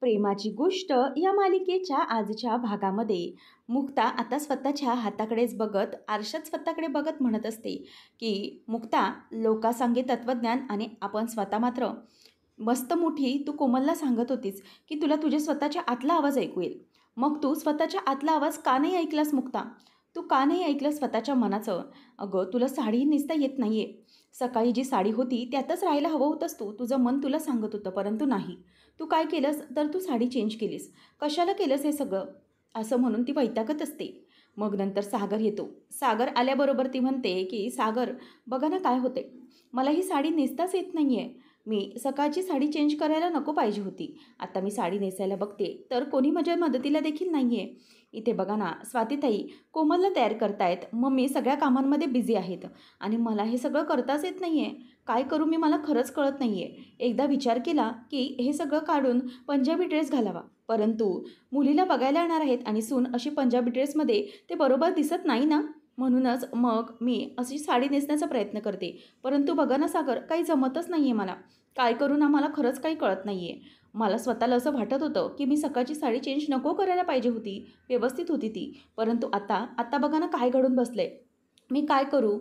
प्रेमाची गोष्ट या मालिकेच्या आजच्या भागामध्ये मुक्ता आता स्वतःच्या हाताकडेच बघत, आरशात स्वतःकडे बघत म्हणत असते, की "मुक्ता, लोकांसांगे तत्त्वज्ञान आणि आपण स्वतः मात्र मस्त मोठी तू कोमलला सांगत होतीस, की तुला तुझ्या स्वतःच्या आतला आवाज ऐकू येईल. मग तू स्वतःच्या आतला आवाज का नाही ऐकलास मुक्ता? तू का नाही ऐकलं स्वतःच्या मनाचं? अगं, तुला साडी नेसता येत नाहीये. सकाळी जी साडी होती त्यातच राहायला हवं होतंस तू. तुझं मन तुला सांगत होतं, परंतु नाही. तू काय केलंस तर तू साडी चेंज केलीस. कशाला केलंस हे सगळं?" असं म्हणून ती वैतागत असते. मग नंतर सागर येतो. सागर आल्याबरोबर ती म्हणते, की "सागर, बघा ना काय होतंय. मला ही साडी नेसताच येत नाहीये. मी सकाळची साडी चेंज करायला नको पाहिजे होती. आता मी साडी नेसायला बघते, तर कोणी माझ्या मदतीला देखील नाही आहे. इथे बघा ना, स्वातीताई कोमलला तयार करतायत. मम्मी सगळ्या कामांमध्ये बिझी आहेत आणि मला हे सगळं करताच येत नाही आहे. काय करू मी मला खरंच कळत नाही आहे. एकदा विचार केला, की हे सगळं काढून पंजाबी ड्रेस घालावा. परंतु मुलीला बघायला येणार आहेत आणि सून अशी पंजाबी ड्रेसमध्ये ते बरोबर दिसत नाही ना. म्हणूनच मग मी अशी साडी नेसण्याचा प्रयत्न करते. परंतु बघा ना सागर, काही जमतच नाही आहे मला. काय करू ना मला खरंच काही कळत नाही आहे. मला स्वतःला असं वाटत होतं, की मी सकाळची साडी चेंज नको करायला पाहिजे होती. व्यवस्थित होती ती. परंतु आता आता बघा ना काय घडून बसलंय. मी काय करू?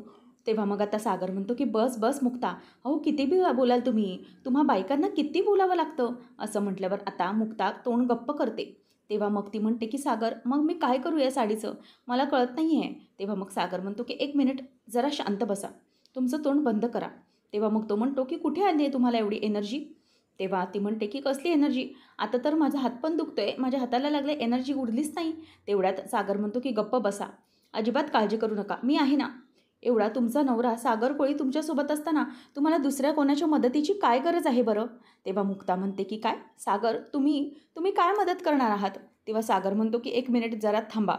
तेव्हा मग आता सागर म्हणतो, की "बस, बस मुक्ता. अहो किती बी बोलाल तुम्ही. तुम्हा बायकांना किती बोलावं लागतं." असं म्हटल्यावर आता मुक्ता तोंड गप्प करते. तेव्हा मग ती म्हणते, की "सागर, मग मी काय करू या साडीचं? मला कळत नाही आहे." तेव्हा मग सागर म्हणतो, की "1 मिनिट जरा शांत बसा. तुमचं तोंड बंद करा." तेव्हा मग तो म्हणतो, की "कुठे आली आहे तुम्हाला एवढी एनर्जी?" तेव्हा ती म्हणते, की "कसली एनर्जी? आता तर माझा हात पण दुखतोय. माझ्या हाताला लागले एनर्जी उरलीच नाही." तेवढ्यात सागर म्हणतो, की "गप्प बसा. अजिबात काळजी करू नका. मी आहे ना." एवढा तुमचा नवरा सागर कोळी तुमच्यासोबत असताना तुम्हाला दुसऱ्या कोणाच्या मदतीची काय गरज आहे बरं? तेव्हा मुक्ता म्हणते, की "काय? सागर, तुम्ही तुम्ही काय मदत करणार आहात?" तेव्हा सागर म्हणतो, की "1 मिनिट जरा थांबा."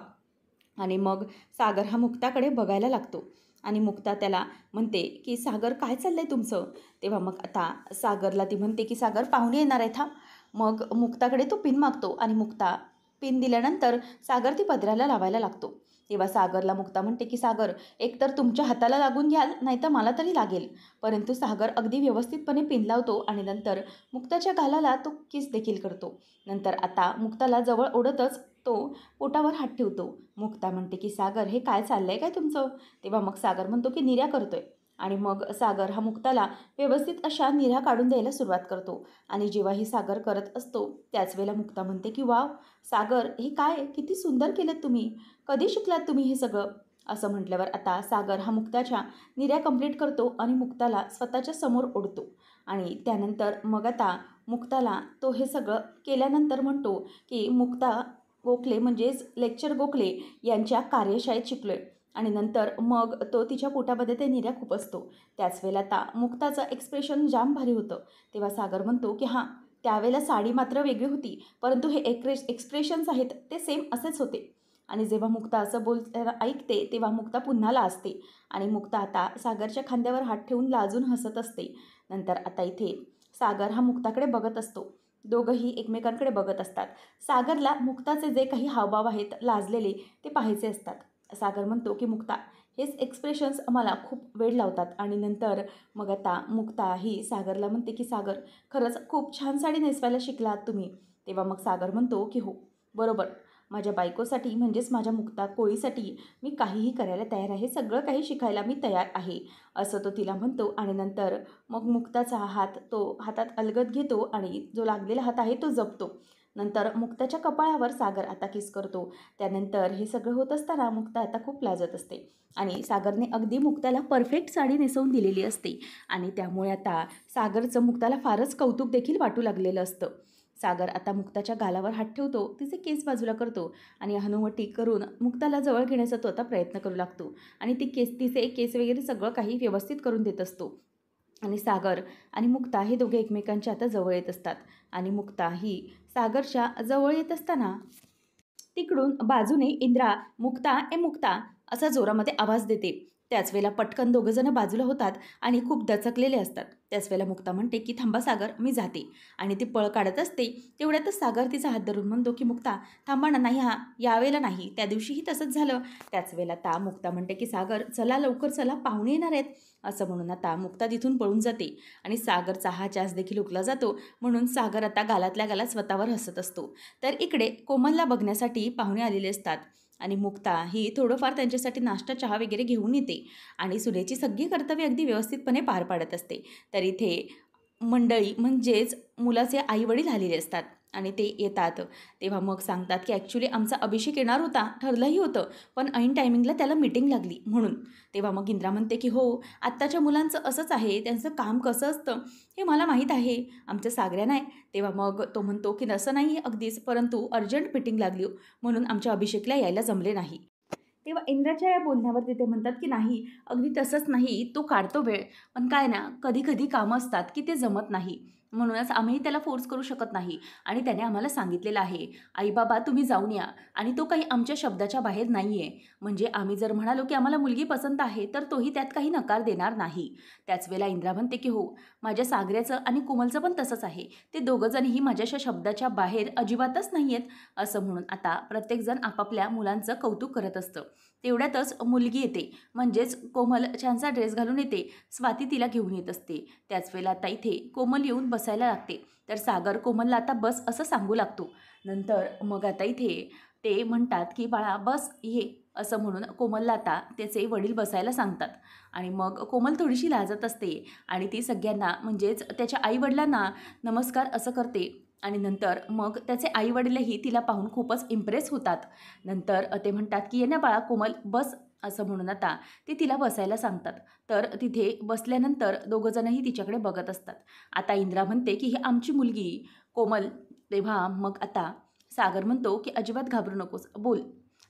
आणि मग सागर हा मुक्ताकडे बघायला लागतो आणि मुक्ता त्याला म्हणते, की "सागर, काय चाललंय तुमचं?" तेव्हा मग आता सागरला ती म्हणते, की "सागर, पाहुणे येणार आहेत हां." मग मुक्ताकडे तो पिन मागतो आणि मुक्ता पिन दिल्यानंतर सागर ती पदराला लावायला लागतो. तेव्हा सागरला मुक्ता म्हणते, की "सागर, एकतर तुमच्या हाताला लागून घ्याल, नाहीतर मला तरी लागेल." परंतु सागर अगदी व्यवस्थितपणे पिन लावतो आणि नंतर मुक्ताच्या गालाला तो किस देखील करतो. नंतर आता मुक्ताला जवळ ओढतच तो पोटावर हात ठेवतो. मुक्ता म्हणते, की "सागर, हे काय चाललंय काय तुमचं?" तेव्हा मग सागर म्हणतो, की "निर्या करतोय." आणि मग सागर हा मुक्ताला व्यवस्थित अशा निर्या काढून द्यायला सुरुवात करतो. आणि जेव्हा ही सागर करत असतो त्याच वेळेला मुक्ता म्हणते, की "वॉव! सागर, हे काय किती सुंदर केलंत तुम्ही. कधी शिकलात तुम्ही हे सगळं?" असं म्हटल्यावर आता सागर हा मुक्ताच्या निर्या कंप्लीट करतो आणि मुक्ताला स्वतःच्या समोर ओढतो. आणि त्यानंतर मग आता मुक्ताला तो हे सगळं केल्यानंतर म्हणतो, की "मुक्ता गोखले म्हणजेच लेक्चर गोखले यांच्या कार्यशाळेत शिकलोय." आणि नंतर मग तो तिच्या पोटामध्ये ते निर्या खुपसतो. त्याच वेळेला आता मुक्ताचं एक्सप्रेशन जाम भारी होतं. तेव्हा सागर म्हणतो, की "हां, त्यावेळेला साडी मात्र वेगळी होती, परंतु हे एक्सप्रेशन्स आहेत ते सेम असेच होते." आणि जेव्हा मुक्ता असं बोलताना ऐकते तेव्हा मुक्ता पुन्हा लाजते आणि मुक्ता आता सागरच्या खांद्यावर हात ठेवून लाजून हसत असते. नंतर आता इथे सागर हा मुक्ताकडे बघत असतो. दोघंही एकमेकांकडे बघत असतात. सागरला मुक्ताचे जे काही हावभाव आहेत लाजलेले ते पाहायचे असतात. सागर म्हणतो, की "मुक्ता, हेच एक्सप्रेशन्स मला खूप वेड लावतात." आणि नंतर मग आता मुक्ता ही सागरला म्हणते, की "सागर, खरंच खूप छान साडी नेसवायला शिकलात तुम्ही." तेव्हा मग सागर म्हणतो, की "हो, बरोबर. माझ्या बायकोसाठी म्हणजेच माझ्या मुक्ता कोळीसाठी मी काहीही करायला तयार आहे. सगळं काही शिकायला मी तयार आहे." असं तो तिला म्हणतो आणि नंतर मग मुक्ताचा हात तो हातात अलगद घेतो आणि जो लागलेला हात आहे तो जपतो. नंतर मुक्ताच्या कपाळावर सागर आता किस करतो. त्यानंतर हे सगळं होत असताना मुक्ता आता खूप लाजत असते आणि सागरने अगदी मुक्ताला परफेक्ट साडी नेसवून दिलेली असते आणि त्यामुळे आता सागरचं मुक्ताला फारच कौतुक देखील वाटू लागलेलं असतं. सागर आता मुक्ताच्या गालावर हात ठेवतो, तिचे केस बाजूला करतो आणि हनुवटी करून मुक्ताला जवळ घेण्याचा तो आता प्रयत्न करू लागतो आणि तिचे केस वगैरे सगळं काही व्यवस्थित करून देत असतो. आणि सागर आणि मुक्ता हे दोघे एकमेकांच्या आता जवळ येत असतात आणि मुक्ता ही सागरच्या जवळ येत असताना तिकडून बाजूने इंद्रा "मुक्ता, ए मुक्ता" असा जोरामध्ये आवाज देते. त्याच वेळेला पटकन दोघंजणं बाजूला होतात आणि खूप दचकलेले असतात. त्याच वेळेला मुक्ता म्हणते की थांबा सागर, मी जाते. आणि ती पळ काढत असते. तेवढ्यातच सागर तिचा हात धरून म्हणतो की मुक्ता थांबा ना, नाही हा यावेळेला नाही, त्या दिवशीही तसंच झालं. त्याच वेळेला आता मुक्ता म्हणते की सागर चला लवकर चला, पाहुणे येणार आहेत. असं म्हणून आता मुक्ता तिथून पळून जाते आणि सागरचा हा चास देखील उकला जातो. म्हणून सागर आता गालातल्या गालात स्वतःवर हसत असतो. तर इकडे कोमलला बघण्यासाठी पाहुणे आलेले असतात आणि मुक्ता ही थोडंफार त्यांच्यासाठी नाश्ता चहा वगैरे घेऊन येते आणि सुनेची सगळी कर्तव्य अगदी व्यवस्थितपणे पार पाडत असते. तर इथे मंडळी म्हणजेच मुलाचे आईवडील आलेले असतात आणि ते येतात. तेव्हा मग सांगतात की ॲक्च्युली आमचा अभिषेक येणार होता, ठरलंही होतं, पण ऐन टायमिंगला त्याला मीटिंग लागली म्हणून. तेव्हा मग इंद्रा म्हणते की हो, आत्ताच्या मुलांचं असंच आहे, त्यांचं काम कसं असतं हे मला माहीत आहे, आमच्या सागऱ्या नाही. तेव्हा मग तो म्हणतो की असं नाही अगदीच, परंतु अर्जंट मीटिंग लागली म्हणून आमच्या अभिषेकला यायला जमले नाही. तेव्हा इंद्राच्या या बोलण्यावर तिथे म्हणतात की नाही, अगदी तसंच नाही, तो काढतो वेळ, पण काय ना कधी कधी कामं असतात की ते जमत नाही, म्हणूनच आम्ही त्याला फोर्स करू शकत नाही. आणि त्याने आम्हाला सांगितलेलं आहे आई बाबा तुम्ही जाऊन या, आणि तो काही आमच्या शब्दाच्या बाहेर नाही आहे. म्हणजे आम्ही जर म्हणालो की आम्हाला मुलगी पसंत आहे तर तोही त्यात काही नकार देणार नाही. त्याच वेळेला इंद्रा म्हणते की हो, माझ्या सागऱ्याचं आणि कोमलचं पण तसंच आहे, ते दोघंजणही माझ्याशा शब्दाच्या बाहेर अजिबातच नाही आहेत. असं म्हणून आता प्रत्येकजण आपापल्या मुलांचं कौतुक करत असतं. तेवढ्यातच मुलगी येते, म्हणजेच कोमल छानसा ड्रेस घालून येते. स्वाती तिला घेऊन येत असते. त्याच वेळेला आता इथे कोमल येऊन बसायला लागते. तर सागर कोमलला आता बस असं सांगू लागतो. नंतर मग आता इथे ते म्हणतात की बाळा बस ये, असं म्हणून कोमलला आता त्याचे वडील बसायला सांगतात. आणि मग कोमल थोडीशी लाजत असते आणि ती सगळ्यांना म्हणजेच त्याच्या आईवडिलांना नमस्कार असं करते. आणि नंतर मग त्याचे आईवडीलही तिला पाहून खूपच इम्प्रेस होतात. नंतर ते म्हणतात की ये ना बाळा कोमल बस, असं म्हणून आता ते तिला बसायला सांगतात. तर तिथे बसल्यानंतर दोघंजणही तिच्याकडे बघत असतात. आता इंद्रा म्हणते की ही आमची मुलगी कोमल. तेव्हा मग आता सागर म्हणतो की अजिबात घाबरू नकोस, बोल.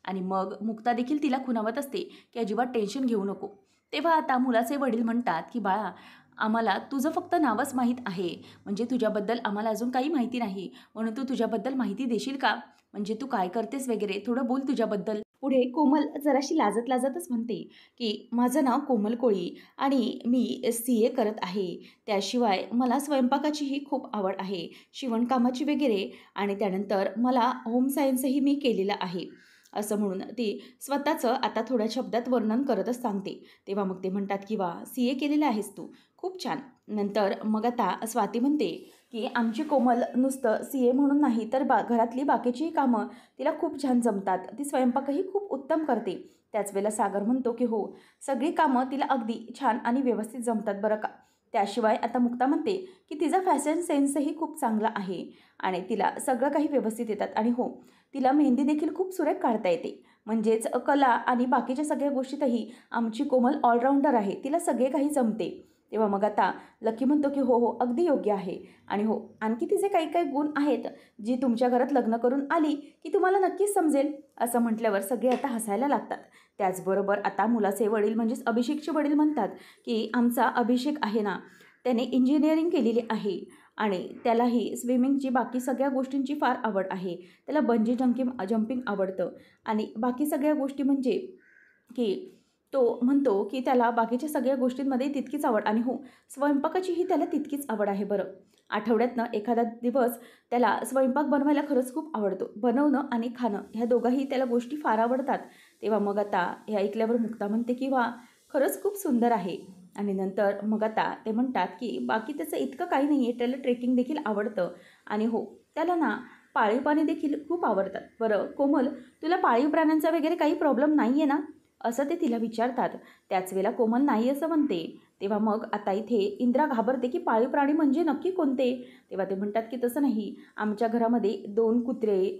आणि मग मुक्ता देखील तिला खुणावत असते की अजिबात टेन्शन घेऊ नको. तेव्हा आता मुलाचे वडील म्हणतात की बाळा आम्हाला तुझं फक्त नावच माहीत आहे, म्हणजे तुझ्याबद्दल आम्हाला अजून काही माहिती नाही, म्हणून तू तुझ्याबद्दल माहिती देशील का, म्हणजे तू काय करतेस वगैरे थोडं बोल तुझ्याबद्दल. पुढे कोमल जराशी लाजत लाजतच म्हणते की माझं नाव कोमल कोळी आणि मी CA करत आहे. त्याशिवाय मला स्वयंपाकाचीही खूप आवड आहे, शिवणकामाची वगैरे, आणि त्यानंतर मला होम सायन्सही मी केलेलं आहे. असं म्हणून ती स्वतःचं आता थोड्या शब्दात वर्णन करतच सांगते. तेव्हा मग ते म्हणतात की वा, CA केलेलं आहेस तू, खूप छान. नंतर मग आता स्वाती म्हणते की आमची कोमल नुसतं CA म्हणून नाही तर घरातली बाकीचीही कामं तिला खूप छान जमतात, ती स्वयंपाकही खूप उत्तम करते. त्याच वेळेला सागर म्हणतो की हो, सगळी कामं तिला अगदी छान आणि व्यवस्थित जमतात बरं का. त्याशिवाय आता मुक्ता म्हणते की तिचा फॅशन सेन्सही खूप चांगला आहे आणि तिला सगळं काही व्यवस्थित येतात. आणि हो, तिला मेहंदी देखील खूप सुरेख काढता येते, म्हणजेच कला आणि बाकीच्या सगळ्या गोष्टीतही आमची कोमल ऑलराऊंडर आहे, तिला सगळे काही जमते. तेव्हा मग आता लकी म्हणतो की हो हो, अगदी योग्य आहे. आणि हो, आणखी तिचे काही काही गुण आहेत जी तुमच्या घरात लग्न करून आली की तुम्हाला नक्कीच समजेल. असं म्हटल्यावर सगळे आता हसायला लागतात. त्याचबरोबर आता मुलाचे वडील म्हणजेच अभिषेकचे वडील म्हणतात की आमचा अभिषेक आहे ना, त्याने इंजिनिअरिंग केलेली आहे आणि त्यालाही स्विमिंगची बाकी सगळ्या गोष्टींची फार आवड आहे. त्याला बंजी जंपिंग आवडतं आणि बाकी सगळ्या गोष्टी म्हणजे की तो म्हणतो की त्याला बाकीच्या सगळ्या गोष्टींमध्ये तितकीच आवड. आणि हो, स्वयंपाकाचीही त्याला तितकीच आवड आहे बरं. आठवड्यातनं एखादा दिवस त्याला स्वयंपाक बनवायला खरंच खूप आवडतो. बनवणं आणि खाणं ह्या दोघाही त्याला गोष्टी फार आवडतात. तेव्हा मग आता हे ऐकल्यावर मुक्ता म्हणते की वा, खरंच खूप सुंदर आहे. आणि नंतर मग आता ते म्हणतात की बाकी त्याचं इतकं काही नाही आहे, त्याला ट्रेकिंग देखील आवडतं. आणि हो, त्याला ना पाळीव प्राणी देखील खूप आवडतात. बरं कोमल, तुला पाळीव प्राण्यांचा वगैरे काही प्रॉब्लेम नाही आहे ना, असं ते तिला विचारतात. त्याच वेळेला कोमल नाही असं म्हणते. तेव्हा मग आता इथे इंद्रा घाबरते की पाळीव प्राणी म्हणजे नक्की कोणते. तेव्हा ते म्हणतात की तसं नाही, आमच्या घरामध्ये 2 कुत्रे,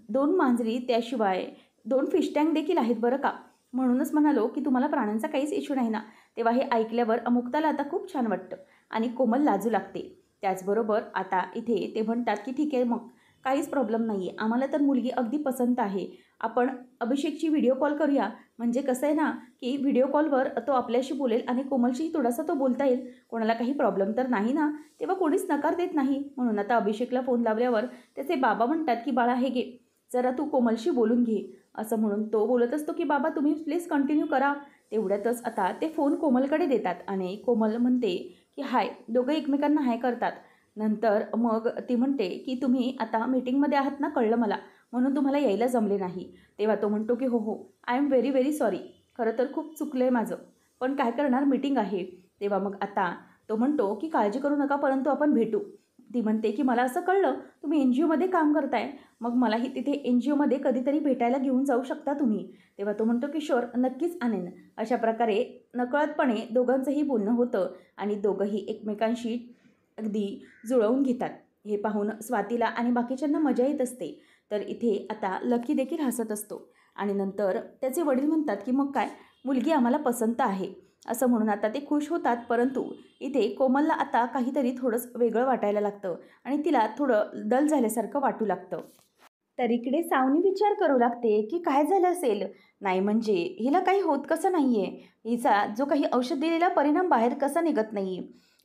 2 मांजरी, त्याशिवाय 2 फिश टँक देखील आहेत बरं का, म्हणूनच म्हणालो की तुम्हाला प्राण्यांचा काहीच इश्यू नाही ना. तेव्हा हे ऐकल्यावर अमुक्ताला आता खूप छान वाटतं आणि कोमल लाजू लागते. त्याचबरोबर आता इथे ते म्हणतात की ठीक आहे, मग काहीच प्रॉब्लेम नाही आहे, आम्हाला तर मुलगी अगदी पसंत आहे, आपण अभिषेकची व्हिडिओ कॉल करूया, म्हणजे कसं आहे ना की व्हिडिओ कॉलवर तो आपल्याशी बोलेल आणि कोमलशीही थोडासा तो बोलता येईल, कोणाला काही प्रॉब्लेम तर नाही ना. तेव्हा कोणीच नकार देत नाही. म्हणून आता अभिषेकला फोन लावल्यावर त्याचे बाबा म्हणतात की बाळा हे घे, जरा तू कोमलशी बोलून घे. असं म्हणून तो बोलत असतो की बाबा तुम्ही प्लीज कंटिन्यू करा. तेवढ्यातच आता ते फोन कोमलकडे देतात आणि कोमल म्हणते की हाय. दोघं एकमेकांना हाय करतात. नंतर मग ती म्हणते की तुम्ही आता मीटिंगमध्ये आहात ना, कळलं मला, म्हणून तुम्हाला यायला जमले नाही. तेव्हा तो म्हणतो की हो हो, I am very very sorry. खरं तर खूप चुकलं आहे माझं, पण काय करणार, मीटिंग आहे. तेव्हा मग आता तो म्हणतो की काळजी करू नका, परंतु आपण भेटू. ती म्हणते की मला असं कळलं तुम्ही एन जी ओमध्ये काम करताय, मग मलाही तिथे एन जी ओमध्ये कधीतरी भेटायला घेऊन जाऊ शकता तुम्ही. तेव्हा तो म्हणतो की शुअर, नक्कीच आणेन. अशा प्रकारे नकळतपणे दोघांचंही बोलणं होतं आणि दोघंही एकमेकांशी अगदी जुळवून घेतात. हे पाहून स्वातीला आणि बाकीच्यांना मजा येत असते. तर इथे आता लकी देखील हसत असतो आणि नंतर त्याचे वडील म्हणतात की मग काय, मुलगी आम्हाला पसंत आहे, असं म्हणून आता ते खुश होतात. परंतु इथे कोमलला आता काहीतरी थोडंसं वेगळं वाटायला लागतं आणि तिला थोडं डल झाल्यासारखं वाटू लागतं. तर इकडे सावनी विचार करू लागते की काय झालं असेल, नाही म्हणजे हिला काही होत कसं नाही आहे, हिचा जो काही औषध दिलेला परिणाम बाहेर कसा निघत नाही,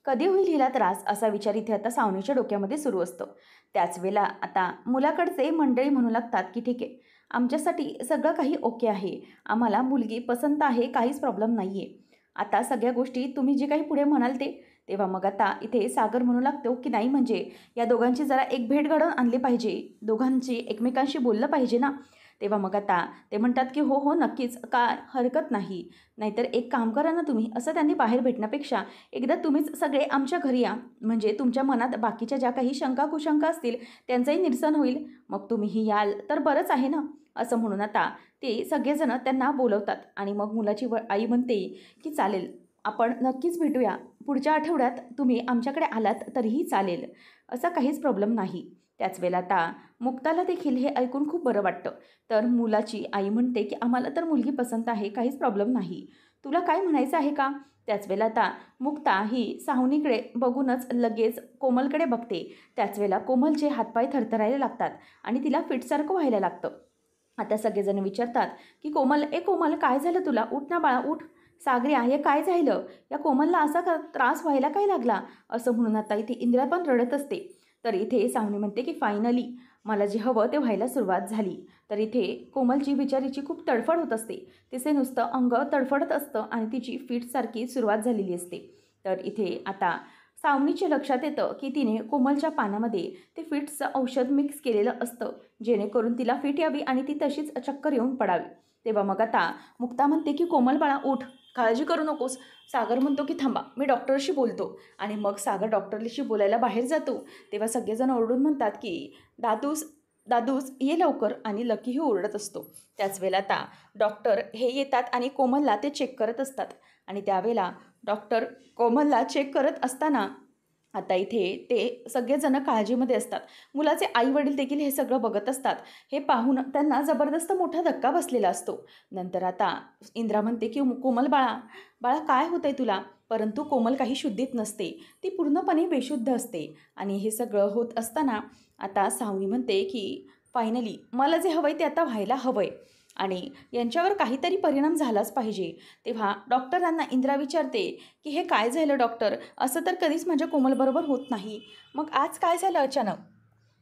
कधी होईल हिला त्रास, असा विचार इथे आता सावनीच्या डोक्यामध्ये सुरू असतो. त्याच वेळेला आता मुलाकडचे मंडळी म्हणू लागतात की ठीक आहे, आमच्यासाठी सगळं काही ओके आहे, आम्हाला मुलगी पसंत आहे, काहीच प्रॉब्लेम नाही आहे. आता सगळ्या गोष्टी तुम्ही जे काही पुढे म्हणाल ते. तेव्हा मग आता इथे सागर म्हणू लागतो की नाही म्हणजे या दोघांची जरा एक भेट घडवून आणली पाहिजे, दोघांची एकमेकांशी बोललं पाहिजे ना. तेव्हा मग आता ते म्हणतात की हो हो नक्कीच, का हरकत नाही. नाहीतर एक काम करा ना तुम्ही, असं त्यांनी बाहेर भेटण्यापेक्षा एकदा तुम्हीच सगळे आमच्या घरी या, म्हणजे तुमच्या मनात बाकीच्या ज्या काही शंका कुशंका असतील त्यांचंही निरसन होईल, मग तुम्हीही याल तर बरंच आहे ना. असं म्हणून आता ते सगळेजण त्यांना बोलवतात आणि मग मुलाची आई म्हणते की चालेल, आपण नक्कीच भेटूया, पुढच्या आठवड्यात तुम्ही आमच्याकडे आलात तरीही चालेल, असा काहीच प्रॉब्लेम नाही. त्याच वेळेला आता मुक्ताला देखील हे ऐकून खूप बरं वाटतं. तर मुलाची आई म्हणते की आम्हाला तर मुलगी पसंत आहे, काहीच प्रॉब्लेम नाही, तुला काय म्हणायचं आहे का. त्याच वेळेला आता मुक्ता ही सावनीकडे बघूनच लगेच कोमलकडे बघते. त्याच वेळेला कोमलचे हातपाय थरथरायला लागतात आणि तिला फिटसारखं व्हायला लागतं. आता सगळेजण विचारतात की कोमल, ए कोमल, काय झालं तुला, उठ ना बाळा उठ. सागरिया, हे काय झालं, या कोमलला असा त्रास व्हायला काय लागला, असं म्हणून आता इथे इंदिरा पण रडत असते. तर इथे सावनी म्हणते की फायनली मला जे हवं ते व्हायला सुरुवात झाली. तर इथे कोमलची बिचारीची खूप तडफड होत असते, तिचे नुसतं अंग तडफडत असतं आणि तिची फिटसारखी सुरुवात झालेली असते. तर इथे आता सावनीच्या लक्षात येतं की तिने कोमलच्या पाण्यामध्ये ते फिट्सचं औषध मिक्स केलेलं असतं, जेणेकरून तिला फिट यावी आणि ती तशीच चक्कर येऊन पडावी. तेव्हा मग आता मुक्ता म्हणते की कोमल बाळा उठ, काळजी करू नकोस. सागर म्हणतो की थांबा, मी डॉक्टरशी बोलतो. आणि मग सागर डॉक्टरशी बोलायला बाहेर जातो. तेव्हा सगळेजण ओरडून म्हणतात की दादूस, दादूस ये लवकर, आणि लकीही ओरडत असतो. त्याच वेळेला आता डॉक्टर हे येतात आणि कोमलला ते चेक करत असतात. आणि त्यावेळेला डॉक्टर कोमलला चेक करत असताना आता इथे ते सगळेजण काळजीमध्ये असतात. मुलाचे आई वडील देखील हे सगळं बघत असतात. हे पाहून त्यांना जबरदस्त मोठा धक्का बसलेला असतो. नंतर आता इंद्रा म्हणते की कोमल बाळा, बाळा काय होतंय तुला. परंतु कोमल काही शुद्धीत नसते, ती पूर्णपणे बेशुद्ध असते. आणि हे सगळं होत असताना आता सावनी म्हणते की फायनली मला जे हवंय ते आता व्हायला हवंय आणि यांच्यावर काहीतरी परिणाम झालाच पाहिजे. तेव्हा डॉक्टरांना इंद्रा विचारते की हे काय झालं डॉक्टर, असं तर कधीच माझ्या कोमलबरोबर होत नाही, मग आज काय झालं अचानक.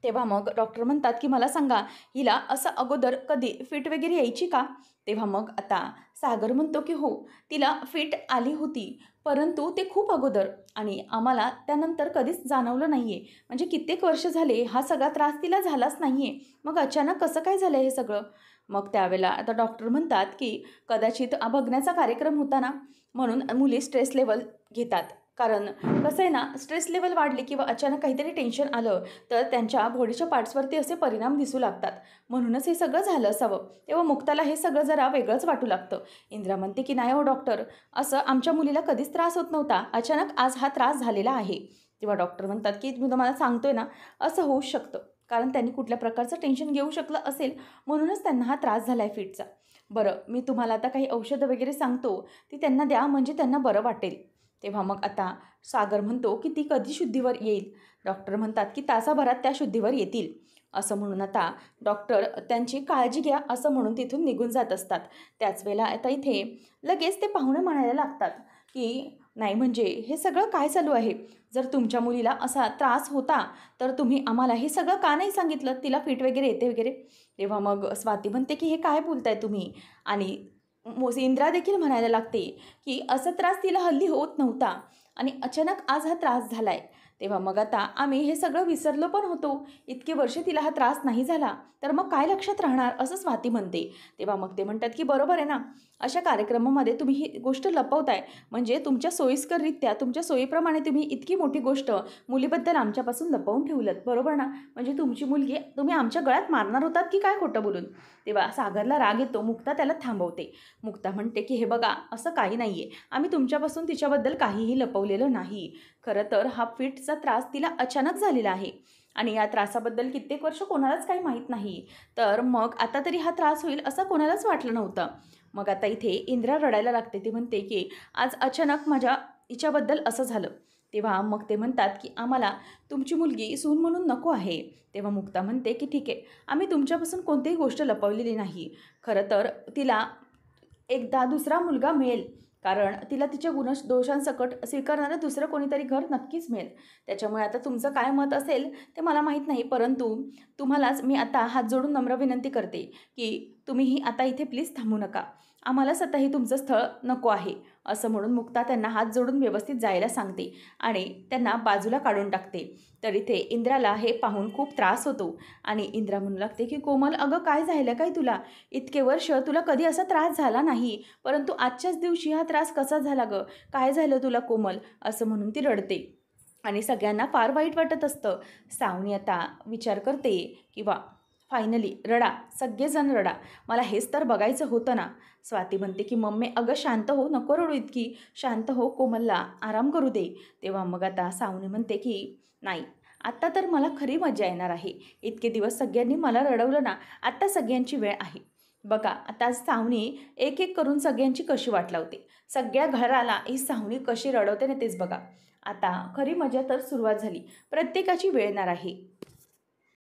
तेव्हा मग डॉक्टर म्हणतात की मला सांगा, हिला असं अगोदर कधी फिट वगैरे यायची का. तेव्हा मग आता सागर म्हणतो की हो, तिला फिट आली होती, परंतु ते खूप अगोदर, आणि आम्हाला त्यानंतर कधीच जाणवलं नाही आहे, म्हणजे कित्येक वर्ष झाले हा सगळा त्रास तिला झालाच नाही आहे, मग अचानक कसं काय झालं हे सगळं. मग त्यावेळेला आता डॉक्टर म्हणतात की कदाचित बघण्याचा कार्यक्रम होता ना, म्हणून मुली स्ट्रेस लेवल घेतात. कारण कसं आहे ना, स्ट्रेस लेवल वाढली किंवा अचानक काहीतरी टेन्शन आलं तर त्यांच्या बॉडीच्या पार्ट्सवरती असे परिणाम दिसू लागतात, म्हणूनच हे सगळं झालं असावं. तेव्हा मुक्ताला हे सगळं जरा वेगळंच वाटू लागतं. इंद्रा म्हणते की नाही हो डॉक्टर, असं आमच्या मुलीला कधीच त्रास होत नव्हता, अचानक आज हा त्रास झालेला आहे. तेव्हा डॉक्टर म्हणतात की मी तुम्हाला सांगतोय ना, असं होऊ शकतं, कारण त्यांनी कुठल्या प्रकारचं टेन्शन घेऊ शकलं असेल, म्हणूनच त्यांना हा त्रास झाला आहे फिटचा. बरं, मी तुम्हाला आता काही औषधं वगैरे सांगतो, ती त्यांना द्या, म्हणजे त्यांना बरं वाटेल. तेव्हा मग आता सागर म्हणतो की ती कधी शुद्धीवर येईल. डॉक्टर म्हणतात की तासाभरात त्या शुद्धीवर येतील. असं म्हणून आता डॉक्टर त्यांची काळजी घ्या असं म्हणून तिथून निघून जात असतात. त्याच वेळेला आता इथे लगेच ते पाहुणे म्हणायला लागतात की नाही म्हणजे हे सगळं काय चालू आहे, जर तुमच्या मुलीला असा त्रास होता तर तुम्ही आम्हाला हे सगळं का नाही सांगितलं, तिला फिट वगैरे येते वगैरे. तेव्हा मग स्वाती म्हणते की हे काय बोलताय तुम्ही, आणि इंद्रा देखील म्हणायला लागते की असा त्रास तिला हल्ली होत नव्हता आणि अचानक आज हा त्रास झालाय. तेव्हा मग आता आम्ही हे सगळं विसरलो पण होतो. इतके वर्ष तिला हा त्रास नाही झाला तर मग काय लक्षात राहणार, असं स्वाती म्हणते. तेव्हा मग ते म्हणतात की बरोबर आहे ना, अशा कार्यक्रमामध्ये तुम्ही ही गोष्ट लपवताय, म्हणजे तुमच्या सोयीस्कररित्या तुमच्या सोयीप्रमाणे तुम्ही इतकी मोठी गोष्ट मुलीबद्दल आमच्यापासून लपवून ठेवलत, बरोबर ना? म्हणजे तुमची मुलगी तुम्ही आमच्या गळ्यात मारणार होतात की काय खोटं बोलून? तेव्हा सागरला राग येतो. मुक्ता त्याला थांबवते. मुक्ता म्हणते की हे बघा, असं काही नाही आहे, आम्ही तुमच्यापासून तिच्याबद्दल काहीही लपवलेलं नाही. खरं तर हा फिटचा त्रास तिला अचानक झालेला आहे आणि या त्रासाबद्दल कित्येक वर्ष कोणालाच काही माहीत नाही. तर मग आता तरी हा त्रास होईल असं कोणालाच वाटलं नव्हतं. मग आता इथे इंद्रा रडायला लागते. ती म्हणते की आज अचानक माझ्या हिच्याबद्दल असं झालं. तेव्हा मग ते म्हणतात की आम्हाला तुमची मुलगी सून म्हणून नको आहे. तेव्हा मुक्ता म्हणते की ठीक आहे, आम्ही तुमच्यापासून कोणतीही गोष्ट लपवलेली नाही. खरं तर तिला एकदा दुसरा मुलगा मिळेल, कारण तिला तिच्या दोषांसकट स्वीकारणारं दुसरं कोणीतरी घर नक्कीच मिळेल. त्याच्यामुळे आता तुमचं काय मत असेल ते मला माहीत नाही, परंतु तुम्हालाच मी आता हात जोडून नम्र विनंती करते की तुम्हीही आता इथे प्लीज थांबू नका. आम्हाला स्वतःही तुमचं स्थळ नको आहे, असं म्हणून मुक्ता त्यांना हात जोडून व्यवस्थित जायला सांगते आणि त्यांना बाजूला काढून टाकते. तर इथे इंद्राला हे पाहून खूप त्रास होतो आणि इंद्रा म्हणू लागते की कोमल, अगं काय झालं काय तुला? इतके वर्ष तुला कधी असा त्रास झाला नाही, परंतु आजच्याच दिवशी हा त्रास कसा झाला गं? काय झालं तुला कोमल? असं म्हणून ती रडते आणि सगळ्यांना फार वाईट वाटत असतं. सावनी आता विचार करते की वा, फायनली रडा, सगळेजण रडा, मला हेच तर बघायचं होतं ना. स्वाती म्हणते की मम्मी अगं शांत हो, नको रडू इतकी, शांत हो, कोमलला आराम करू दे. तेव्हा मग आता सावनी म्हणते की नाही, आत्ता तर मला खरी मजा येणार आहे. इतके दिवस सगळ्यांनी मला रडवलं ना, आत्ता सगळ्यांची वेळ आहे. बघा आता सावनी एक एक करून सगळ्यांची कशी वाट लावते, सगळ्या घराला ही सावनी कशी रडवते ना तेच बघा. आता खरी मजा तर सुरुवात झाली, प्रत्येकाची वेळ येणार आहे.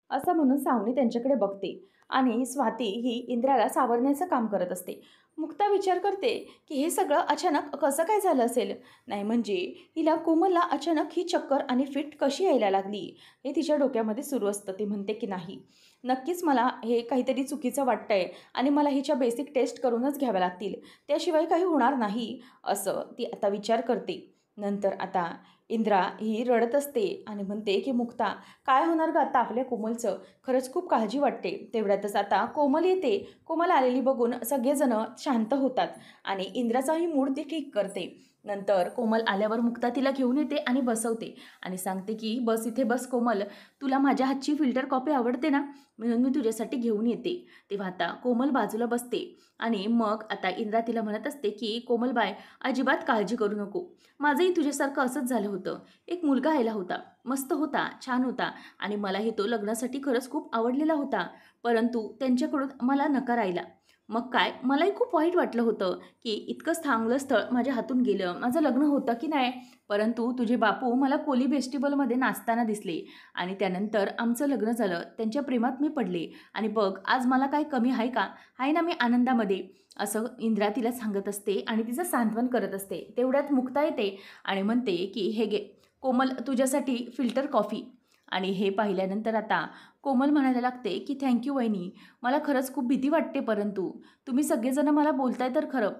असं म्हणून सावनी त्यांच्याकडे बघते आणि स्वाती ही इंद्राला सावरण्याचं काम करत असते. मुक्ता विचार करते की हे सगळं अचानक कसं काय झालं असेल, नाही म्हणजे हिला कोमलला अचानक ही चक्कर आणि फिट कशी यायला लागली, हे तिच्या डोक्यामध्ये सुरू असतं. ती म्हणते की नाही, नक्कीच मला हे काहीतरी चुकीचं वाटतंय आणि मला हिच्या बेसिक टेस्ट करूनच घ्याव्या लागतील, त्याशिवाय काही होणार नाही, असं ती आता विचार करते. नंतर आता इंद्रा ही रडत असते आणि म्हणते की मुक्ता, काय होणार गं आता आपल्या कोमलचं? खरंच खूप काळजी वाटते. तेवढ्यातच आता कोमल येते. कोमल आलेली बघून सगळेजण शांत होतात आणि इंद्राचाही मूड ती ठीक करते. नंतर कोमल आल्यावर मुक्ता तिला घेऊन येते आणि बसवते आणि सांगते की बस इथे बस कोमल, तुला माझ्या हातची फिल्टर कॉफी आवडते ना, म्हणून मी तुझ्यासाठी घेऊन येते. तेव्हा आता कोमल बाजूला बसते आणि मग आता इंद्रा तिला म्हणत असते की कोमलबाय, अजिबात काळजी करू नको, माझंही तुझ्यासारखं असंच झालं होतं. एक मुलगा आला होता, मस्त होता, छान होता आणि मलाही तो लग्नासाठी खरंच खूप आवडलेला होता, परंतु त्यांच्याकडून मला नकार आला. मग काय, मलाही खूप वाईट वाटलं होतं की इतकं चांगलं स्थळ माझ्या हातून गेलं, माझं लग्न होतं की नाही. परंतु तुझे बापू मला कोली फेस्टिवलमध्ये नाचताना दिसले आणि त्यानंतर आमचं लग्न झालं, त्यांच्या प्रेमात मी पडले आणि बघ आज मला काय कमी आहे का? आहे ना मी आनंदामध्ये, असं इंद्रा तिला सांगत असते आणि तिचं सांत्वन करत असते. तेवढ्यात मुक्ता येते आणि म्हणते की हे घे कोमल, तुझ्यासाठी फिल्टर कॉफी. आणि हे पाहिल्यानंतर आता कोमल म्हणायला लागते की थँक्यू वहिनी, मला खरंच खूप भीती वाटते, परंतु तुम्ही सगळेजण मला बोलताय तर खरं.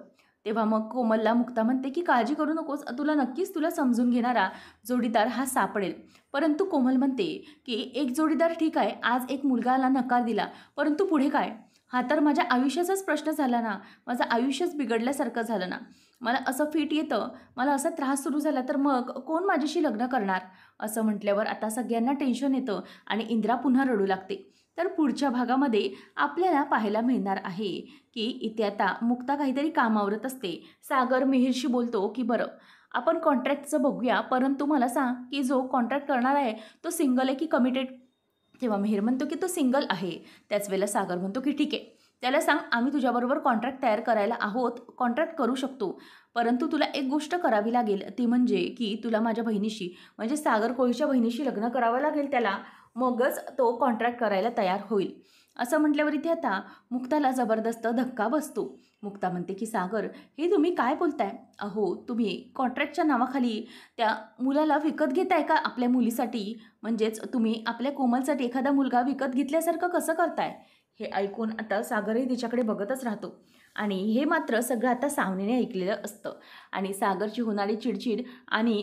तेव्हा मग कोमलला मुक्ता म्हणते की काळजी करू नकोस, तुला नक्कीच तुला समजून घेणारा जोडीदार हा सापडेल. परंतु कोमल म्हणते की एक जोडीदार ठीक आहे, आज एक मुलगाला नकार दिला, परंतु पुढे काय? हा तर माझ्या आयुष्याचाच प्रश्न झाला ना, माझं आयुष्यच बिघडल्यासारखं झालं ना. मला असं फिट येतं, मला असा त्रास सुरू झाला तर मग कोण माझ्याशी लग्न करणार? असं म्हटल्यावर आता सगळ्यांना टेन्शन येतं आणि इंद्रा पुन्हा रडू लागते. तर पुढच्या भागामध्ये आपल्याला पाहायला मिळणार आहे की इथे आता मुक्ता काहीतरी काम आवरत असते. सागर मिहिरशी बोलतो की बरं आपण कॉन्ट्रॅक्टचं बघूया, परंतु मला सांग की जो कॉन्ट्रॅक्ट करणार आहे तो सिंगल आहे की कमिटेड? तेव्हा मिहिर म्हणतो की तो सिंगल आहे. त्याच वेळेला सागर म्हणतो की ठीक आहे, त्याला सांग आम्ही तुझ्याबरोबर कॉन्ट्रॅक्ट तयार करायला आहोत, कॉन्ट्रॅक्ट करू शकतो, परंतु तुला एक गोष्ट करावी लागेल, ती म्हणजे की तुला माझ्या बहिणीशी म्हणजे सागर कोळीच्या बहिणीशी लग्न करावं लागेल त्याला, मगच तो कॉन्ट्रॅक्ट करायला तयार होईल. असं म्हटल्यावर इथे आता मुक्ताला जबरदस्त धक्का बसतो. मुक्ता म्हणते की सागर, हे तुम्ही काय बोलताय? अहो तुम्ही कॉन्ट्रॅक्टच्या नावाखाली त्या मुलाला विकत घेताय का आपल्या मुलीसाठी? म्हणजेच तुम्ही आपल्या कोमलसाठी एखादा मुलगा विकत घेतल्यासारखं कसं करताय? हे ऐकून आता सागरही तिच्याकडे बघतच राहतो आणि हे मात्र सगळं आता सावनीने ऐकलेलं असतं आणि सागरची होणारी चिडचिड आणि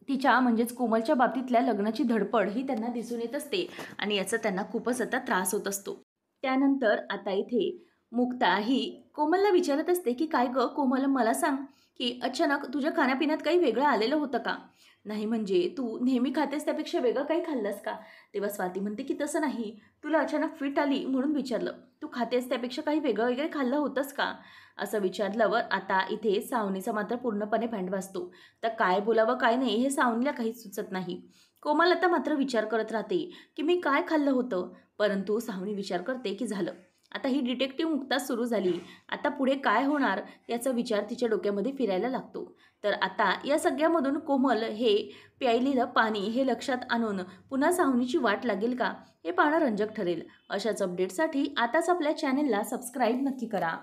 तिच्या म्हणजेच कोमलच्या बाबतीतल्या लग्नाची धडपड ही त्यांना दिसून येत असते आणि याचा त्यांना खूपच आता त्रास होत असतो. त्यानंतर आता इथे मुक्ता ही कोमलला विचारत असते की काय गं कोमल मला सांग की अचानक तुझ्या खाण्यापिण्यात काही वेगळं आलेलं होतं का? नाही म्हणजे तू नेहमी खातेस त्यापेक्षा वेगळं काही खाल्लंस का? तेव्हा स्वाती म्हणते की तसं नाही, तुला अचानक फिट आली म्हणून विचारलं. तू खातेस त्यापेक्षा काही वेगळं वगैरे खाल्लं होतंस का? असं विचारल्यावर आता इथे सावनीचा मात्र पूर्णपणे बँड वाजतो. तर काय बोलावं काय नाही हे सावनीला काहीच सुचत नाही. कोमल आता मात्र विचार करत राहते की मी काय खाल्लं होतं, परंतु सावनी विचार करते की झालं, आता ही डिटेक्टिव्ह मुक्ता सुरू झाली, आता पुढे काय होणार याचा विचार तिच्या डोक्यामध्ये फिरायला लागतो. तर आता या सगळ्यामधून कोमल हे प्यायलेलं पाणी हे लक्षात आणून पुन्हा सावनीची वाट लागेल का हे पाहणं रंजक ठरेल. अशाच अपडेटसाठी आताच आपल्या चॅनेलला सबस्क्राईब नक्की करा.